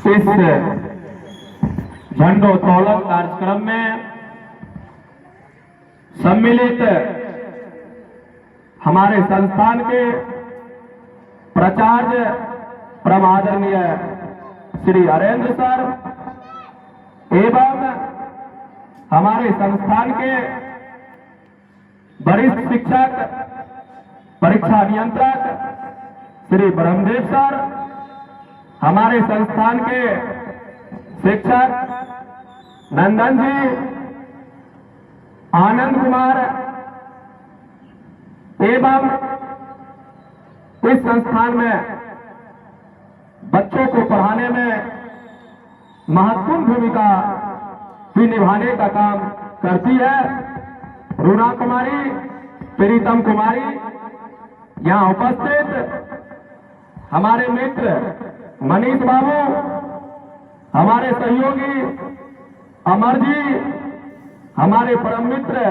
इस झंडोत्तोलन कार्यक्रम में सम्मिलित हमारे संस्थान के प्राचार्य परम आदरणीय श्री हरेंद्र सर एवं हमारे संस्थान के वरिष्ठ शिक्षक परीक्षा नियंत्रक श्री ब्रह्मदेव सर, हमारे संस्थान के शिक्षक नंदन जी, आनंद कुमार एवं इस संस्थान में बच्चों को पढ़ाने में महत्वपूर्ण भूमिका भी निभाने का काम करती है रूना कुमारी, प्रीतम कुमारी, यहां उपस्थित हमारे मित्र मनीष बाबू, हमारे सहयोगी अमर जी, हमारे परम मित्र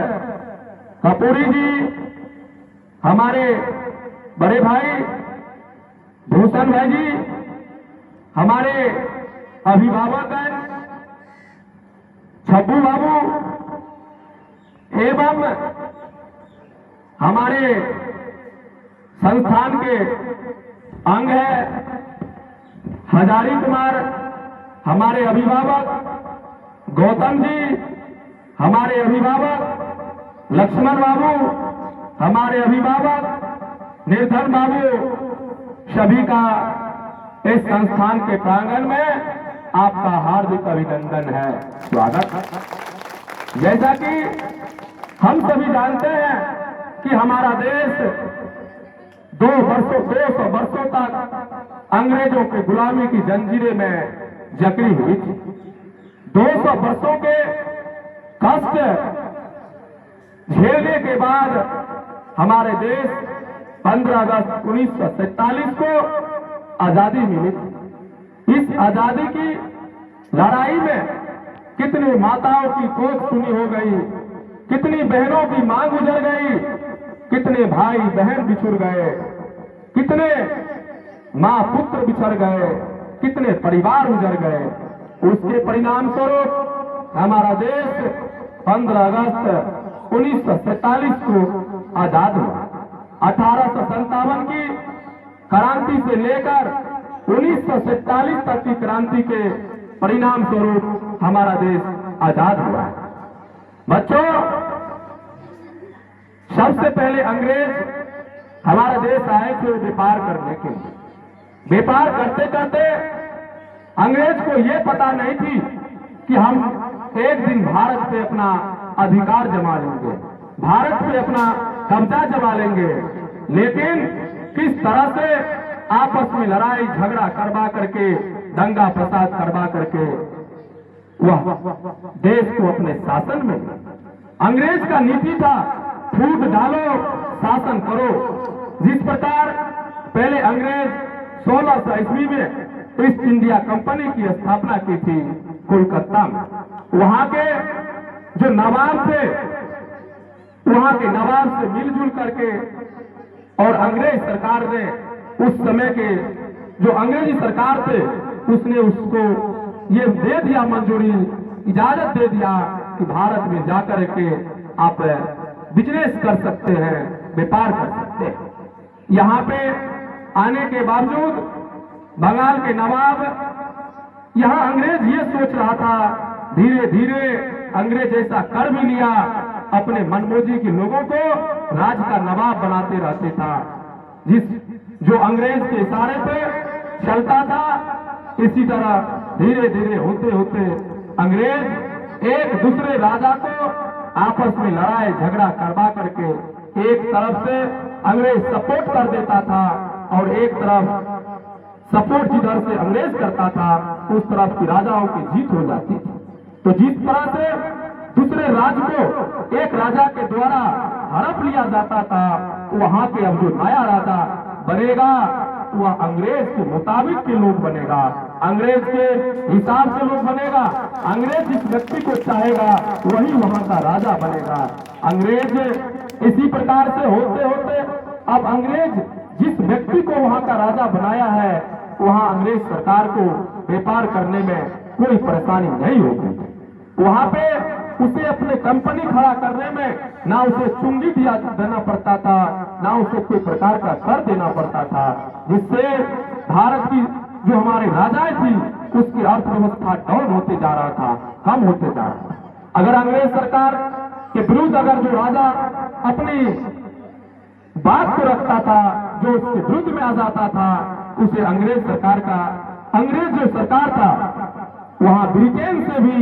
कपूरी जी, हमारे बड़े भाई भूषण भाई जी, हमारे अभिभावक छब्बू बाबू एवं हमारे संस्थान के अंग है हजारी कुमार, हमारे अभिभावक गौतम जी, हमारे अभिभावक लक्ष्मण बाबू, हमारे अभिभावक निर्धन बाबू, सभी का इस संस्थान के प्रांगण में आपका हार्दिक अभिनंदन है, स्वागत। जैसा कि हम सभी जानते हैं कि हमारा देश 200 वर्षों तक अंग्रेजों के गुलामी की जंजीरें में जकड़ी हुई थी। 200 वर्षों के कष्ट झेलने के बाद हमारे देश 15 अगस्त 1947 को आजादी मिली थी। इस आजादी की लड़ाई में कितनी माताओं की कोख सुनी हो गई, कितनी बहनों की मांग गुजर गई, कितने भाई बहन बिछुड़ गए, कितने मां पुत्र बिछड़ गए, कितने परिवार उजड़ गए। उसके परिणाम स्वरूप हमारा देश 15 अगस्त 1947 को आजाद हुआ। 1857 की क्रांति से लेकर 1947 तक की क्रांति के परिणाम स्वरूप हमारा देश आजाद हुआ है। बच्चों, सबसे पहले अंग्रेज हमारे देश आए थे व्यापार करने के लिए। व्यापार करते करते अंग्रेज को यह पता नहीं थी कि हम एक दिन भारत पे अपना अधिकार जमा लेंगे, भारत पे अपना कब्जा जमा लेंगे। लेकिन किस तरह से आपस में लड़ाई झगड़ा करवा करके, दंगा फसाद करवा करके वह देश को अपने शासन में, अंग्रेज का नीति था फूट डालो शासन करो। जिस प्रकार पहले अंग्रेज 1600 ईस्वी में ईस्ट इंडिया कंपनी की स्थापना की थी कोलकाता में, वहां के जो नवाब थे, वहां के नवाब से मिलजुल करके और अंग्रेज सरकार ने उस समय के जो अंग्रेजी सरकार थे उसने उसको ये दे दिया मंजूरी, इजाजत दे दिया कि भारत में जाकर के आप बिजनेस कर सकते हैं, व्यापार कर सकते हैं। यहाँ पे आने के बावजूद बंगाल के नवाब, यहाँ अंग्रेज ये सोच रहा था, धीरे धीरे अंग्रेज ऐसा कर भी लिया, अपने मनमोजी के लोगों को राज का नवाब बनाते रहते था। जो अंग्रेज के इशारे पे चलता था, इसी तरह धीरे धीरे होते होते अंग्रेज एक दूसरे राजा को आपस में लड़ाई झगड़ा करवा करके एक तरफ से अंग्रेज सपोर्ट कर देता था और एक तरफ सपोर्ट जिधर से अंग्रेज करता था उस तरफ की राजाओं की जीत हो जाती थी। तो जिस तरह से दूसरे राज्य को एक राजा के द्वारा हड़प लिया जाता था, वहां के अब जो नया राजा बनेगा वह अंग्रेज के मुताबिक के लोग बनेगा, अंग्रेज के हिसाब से लोग बनेगा, अंग्रेज जिस व्यक्ति को चाहेगा वही वहां का राजा बनेगा। अंग्रेज इसी प्रकार से होते होते अब अंग्रेज जिस व्यक्ति को वहां का राजा बनाया है वहां अंग्रेज सरकार को व्यापार करने में कोई परेशानी नहीं होती थी। वहां पे उसे अपने कंपनी खड़ा करने में ना उसे चुंगी देना पड़ता था, ना उसे कोई प्रकार का कर देना पड़ता था, जिससे भारत की जो हमारे राजाएं थी उसकी अर्थव्यवस्था डाउन होते जा रहा था, कम होते जा रहा था। अगर अंग्रेज सरकार के विरुद्ध अगर जो राजा अपनी बात को रखता था, जो उसके विरुद्ध में आ जाता था, उसे अंग्रेज जो सरकार था वहां ब्रिटेन से भी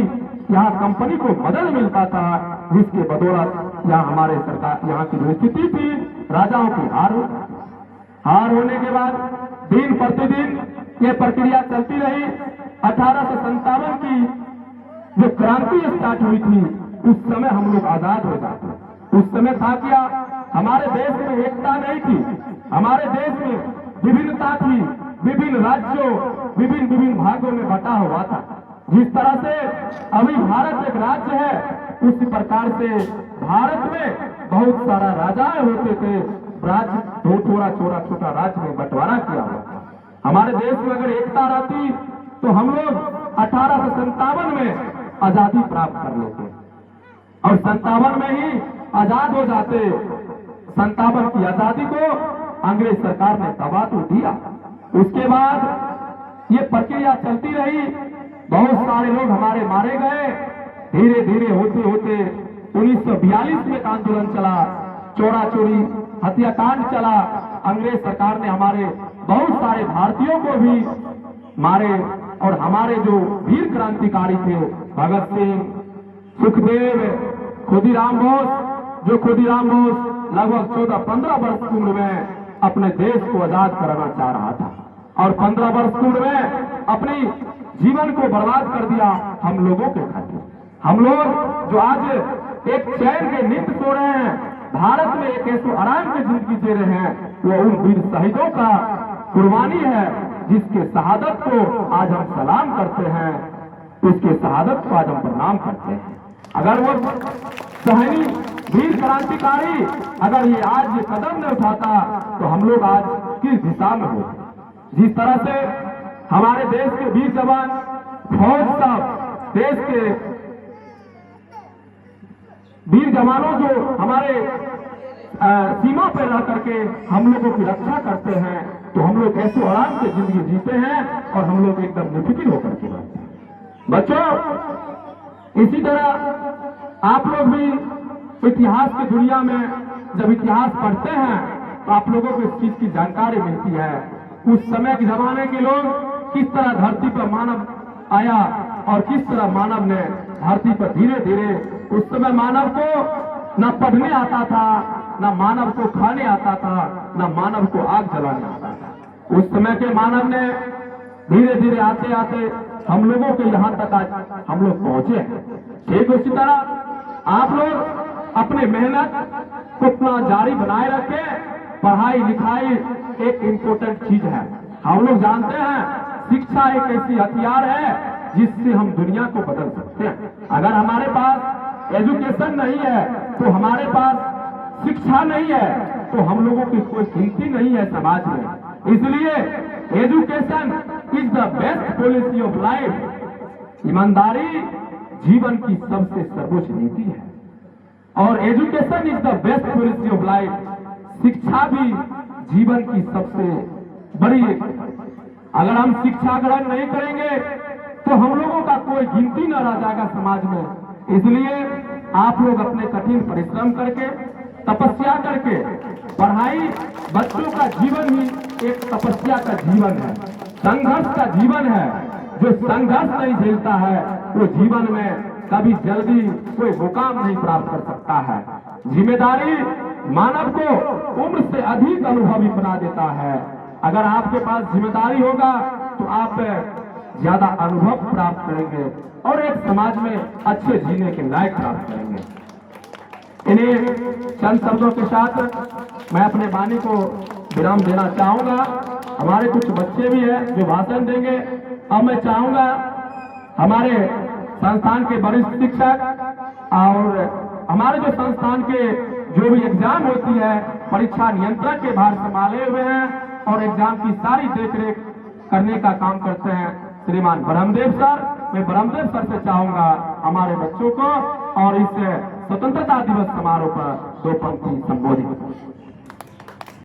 यहाँ कंपनी को मदद मिलता था, जिसके बदौलत यहाँ हमारे सरकार यहाँ की जो स्थिति थी राजाओं की हार होने के बाद दिन प्रतिदिन ये प्रक्रिया चलती रही। 1857 की जो क्रांति स्टार्ट हुई थी उस समय हम लोग आजाद हो जाते। उस समय था क्या, हमारे देश में एकता नहीं थी, हमारे देश में विभिन्नता थी, विभिन्न राज्यों विभिन्न भागों में बटा हुआ था। जिस तरह से अभी भारत एक राज्य है उसी प्रकार से भारत में बहुत सारा राजाएं होते थे, राज्य छोटा राज्य में बंटवारा किया हुआ था। हमारे देश में अगर एकता रहती तो हम लोग 1857 में आजादी प्राप्त कर लेते और 57 में ही आजाद हो जाते। 57 की आजादी को अंग्रेज सरकार ने दबा तो दिया। उसके बाद ये प्रक्रिया चलती रही, बहुत सारे लोग हमारे मारे गए। धीरे धीरे होते होते 1942 में आंदोलन चला, चोरा चोरी हत्याकांड चला। अंग्रेज सरकार ने हमारे बहुत सारे भारतीयों को भी मारे और हमारे जो वीर क्रांतिकारी थे भगत सिंह, सुखदेव, खुदीराम बोस, जो खुदीराम बोस लगभग 14-15 वर्ष की उम्र में अपने देश को आजाद कराना चाह रहा था और 15 वर्ष की उम्र में अपनी जीवन को बर्बाद कर दिया हम लोगों के खातिर। हम लोग जो आज एक चैन के नींद सो रहे हैं, भारत में एक ऐसे आराम की जिंदगी जी रहे हैं, वो उन वीर शहीदों का कुर्बानी है जिसके शहादत को आज हम सलाम करते हैं, उसके शहादत को आज हम प्रणाम करते हैं। अगर वो सहनी वीर क्रांतिकारी अगर ये आज ये कदम न उठाता तो हम लोग आज किस दिशा में हो। जिस तरह से हमारे देश के वीर जवान फौज सब देश के वीर जवानों जो हमारे सीमा पर रह करके हम लोगों की रक्षा करते हैं, तो हम लोग ऐसे आराम से जिंदगी जीते हैं और हम लोग एकदम निफिकिर होकर के रहते हैं। बच्चों, इसी तरह आप लोग भी इतिहास की दुनिया में जब इतिहास पढ़ते हैं तो आप लोगों को इस चीज की जानकारी मिलती है। उस समय के जमाने के लोग किस तरह धरती पर मानव आया और किस तरह मानव ने धरती पर धीरे धीरे, उस समय मानव को न पढ़ने आता था, न मानव को खाने आता था, न मानव को आग जलाने आता था। उस समय के मानव ने धीरे धीरे आते आते हम लोगों के यहाँ तक आज हम लोग पहुंचे हैं। ठीक उसी तरह आप लोग अपने मेहनत को अपना जारी बनाए रखें। पढ़ाई लिखाई एक इम्पोर्टेंट चीज है। हम लोग जानते हैं शिक्षा एक ऐसी हथियार है जिससे हम दुनिया को बदल सकते हैं। अगर हमारे पास एजुकेशन नहीं है, तो हमारे पास शिक्षा नहीं है, तो हम लोगों की कोई गिनती नहीं है समाज में। इसलिए education is the best policy of life. ईमानदारी जीवन की सबसे सर्वोच्च नीति है और education is the best policy of life. शिक्षा भी जीवन की सबसे बड़ी, अगर हम शिक्षा ग्रहण नहीं करेंगे तो हम लोगों का कोई गिनती न रह जाएगा समाज में। इसलिए आप लोग अपने कठिन परिश्रम करके, तपस्या करके, पढ़ाई, बच्चों का जीवन ही एक तपस्या का जीवन है, संघर्ष का जीवन है। जो संघर्ष नहीं झेलता है वो जीवन में कभी जल्दी कोई मुकाम नहीं प्राप्त कर सकता है। जिम्मेदारी मानव को उम्र से अधिक अनुभवी बना देता है। अगर आपके पास जिम्मेदारी होगा तो आप ज्यादा अनुभव प्राप्त करेंगे और एक समाज में अच्छे जीने के लायक प्राप्त करेंगे। इन्हीं चंद शब्दों के साथ मैं अपने वाणी को विराम देना चाहूंगा। हमारे कुछ बच्चे भी हैं जो भाषण देंगे। अब मैं चाहूंगा हमारे संस्थान के वरिष्ठ शिक्षक और हमारे जो संस्थान के जो भी एग्जाम होती है, परीक्षा नियंत्रक के भार संभाले हुए हैं और एग्जाम की सारी देखरेख करने का काम करते हैं श्रीमान ब्रह्मदेव सर। मैं ब्रह्मदेव सर से चाहूंगा हमारे बच्चों को और इस स्वतंत्रता दिवस समारोह पर 2 पंक्ति संबोधित।